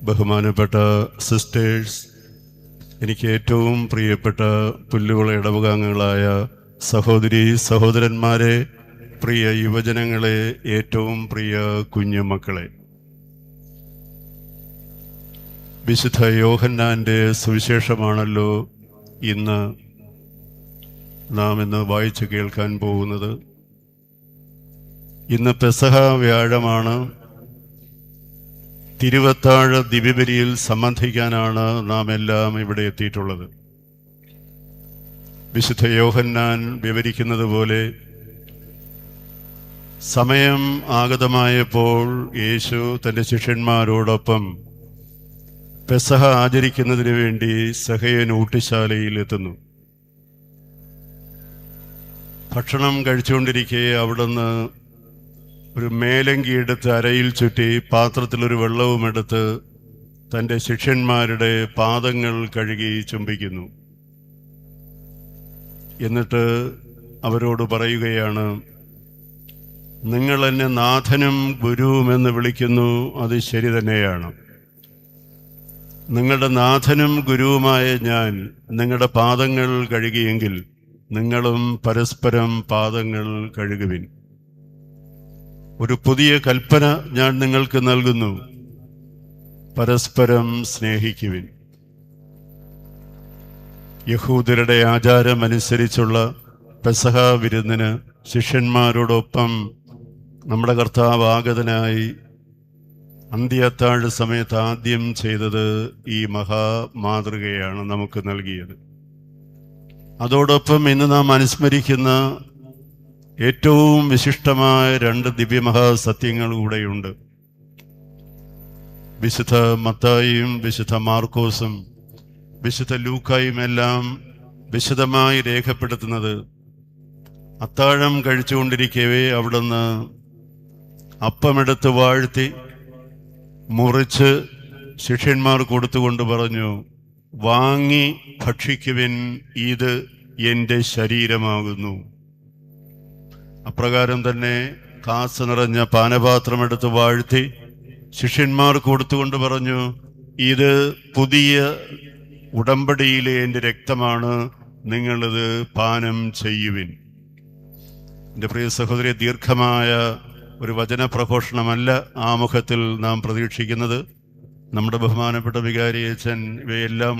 ബഹുമാനപ്പെട്ട സിസ്റ്റേഴ്സ്, എനിക്ക് ഏറ്റവും പ്രിയപ്പെട്ട പുല്ലുവിള ഇടവകാംഗങ്ങളായ സഹോദരി സഹോദരന്മാരെ, പ്രിയ യുവജനങ്ങളെ, ഏറ്റവും പ്രിയ കുഞ്ഞുമക്കളെ, വിശുദ്ധ യോഹന്നാൻ്റെ സുവിശേഷമാണല്ലോ നാം ഇന്ന് വായിച്ചു കേൾക്കാൻ പോകുന്നത്. ഇന്ന് പെസഹ വ്യാഴമാണ്. തിരുവത്താഴ് ദിവ്യബലിയിൽ സംബന്ധിക്കാനാണ് നാം എല്ലാം ഇവിടെ എത്തിയിട്ടുള്ളത്. വിശുദ്ധ യോഹന്നാൻ വിവരിക്കുന്നത് പോലെ സമയം ആഗതമായപ്പോൾ യേശു തൻ്റെ ശിഷ്യന്മാരോടൊപ്പം പെസഹ ആചരിക്കുന്നതിന് വേണ്ടി സഹയൻ ഊട്ടുശാലയിൽ എത്തുന്നു. ഭക്ഷണം കഴിച്ചുകൊണ്ടിരിക്കെ അവിടുന്ന് ഒരു മേലങ്കി എടുത്ത് അരയിൽ ചുറ്റി പാത്രത്തിലൊരു വെള്ളവുമെടുത്ത് തൻ്റെ ശിഷ്യന്മാരുടെ പാദങ്ങൾ കഴുകി ചുംബിക്കുന്നു. എന്നിട്ട് അവരോട് പറയുകയാണ്, നിങ്ങൾ എന്നെ നാഥനും ഗുരുവുമെന്ന് വിളിക്കുന്നു, അത് ശരി തന്നെയാണ്. നിങ്ങളുടെ നാഥനും ഗുരുവുമായ ഞാൻ നിങ്ങളുടെ പാദങ്ങൾ കഴുകിയെങ്കിൽ നിങ്ങളും പരസ്പരം പാദങ്ങൾ കഴുകുവിൻ. ഒരു പുതിയ കൽപ്പന ഞാൻ നിങ്ങൾക്ക് നൽകുന്നു, പരസ്പരം സ്നേഹിക്കുവിൻ. യഹൂദരുടെ ആചാരമനുസരിച്ചുള്ള പെസഹ വിരുന്നിന് ശിഷ്യന്മാരോടൊപ്പം നമ്മുടെ കർത്താവ് ആഗതനായി അന്ത്യത്താഴ് സമയത്ത് ആദ്യം ചെയ്തത് ഈ മഹാമാതൃകയാണ് നമുക്ക് നൽകിയത്. അതോടൊപ്പം ഇന്ന് നാം അനുസ്മരിക്കുന്ന ഏറ്റവും വിശിഷ്ടമായ 2 ദിവ്യമഹാസത്യങ്ങൾ കൂടെയുണ്ട്. വിശുദ്ധ മത്തായിയും വിശുദ്ധ മാർക്കോസും വിശുദ്ധ ലൂക്കായും എല്ലാം വിശദമായി രേഖപ്പെടുത്തുന്നത് അത്താഴം കഴിച്ചുകൊണ്ടിരിക്കവേ അവിടുന്ന് അപ്പമെടുത്ത് വാഴ്ത്തി മുറിച്ച് ശിഷ്യന്മാർ കൊടുത്തുകൊണ്ട് പറഞ്ഞു, വാങ്ങി ഭക്ഷിക്കുവിൻ, ഇത് എൻ്റെ ശരീരമാകുന്നു. അപ്രകാരം തന്നെ കാസ് നിറഞ്ഞ പാനപാത്രമെടുത്ത് വാഴ്ത്തി ശിഷ്യന്മാർ കൊടുത്തുകൊണ്ട് പറഞ്ഞു, ഇത് പുതിയ ഉടമ്പടിയിലെ എൻ്റെ രക്തമാണ്, നിങ്ങളിത് പാനം ചെയ്യുവിൻ. എൻ്റെ പ്രിയ സഹോദരി, ദീർഘമായ ഒരു വചനപ്രഘോഷണമല്ല ആമുഖത്തിൽ നാം പ്രതീക്ഷിക്കുന്നത്. നമ്മുടെ ബഹുമാനപ്പെട്ട വികാരി അച്ഛൻ ഇവയെല്ലാം